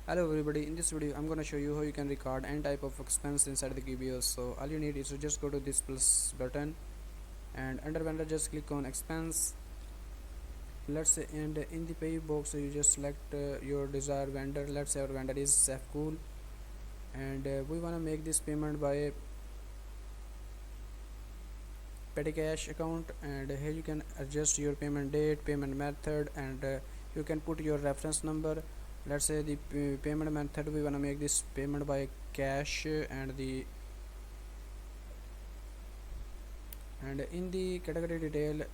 Hello everybody, in this video I'm gonna show you how you can record any type of expense inside the QBO. So all you need is to just go to this plus button and under vendor just click on expense. Let's say, and in the pay box you just select your desired vendor. Let's say our vendor is Safcool, and we wanna make this payment by petty cash account. And here you can adjust your payment date, payment method, and you can put your reference number. Let's say the payment method, we want to make this payment by cash, and in the category detail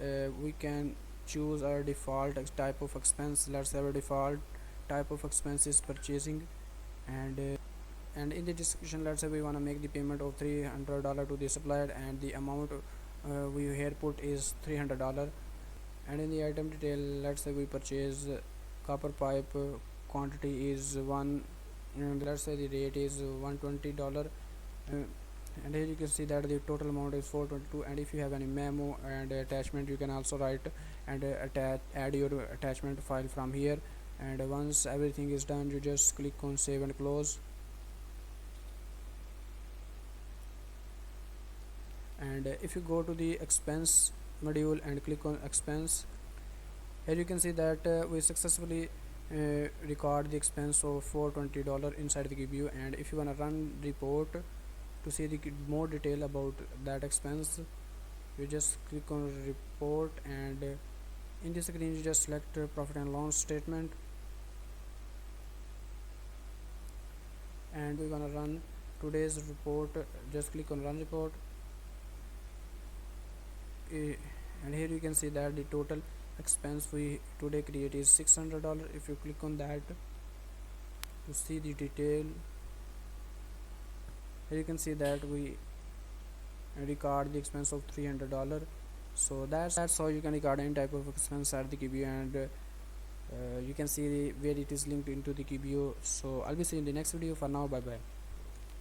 we can choose our default type of expense. Let's say our default type of expense is purchasing, and in the description, let's say we want to make the payment of $300 to the supplier, and the amount we here put is $300. And in the item detail, let's say we purchase copper pipe, quantity is 1, and let's say the rate is $120. And here you can see that the total amount is 422. And if you have any memo and attachment, you can also write and add your attachment file from here. And once everything is done, you just click on save and close. And if you go to the expense module and click on expense, here you can see that we successfully record the expense of $420 inside the QBO. And if you want to run report to see the more detail about that expense, you just click on report, and in this screen you just select profit and loss statement, and we want to run today's report. Just click on run report, and here you can see that the total expense we today create is $600. If you click on that to see the detail, here you can see that we record the expense of $300. So that's how you can record any type of expense at the QBO, and you can see where it is linked into the QBO. So I'll be seeing you in the next video. For now, bye bye.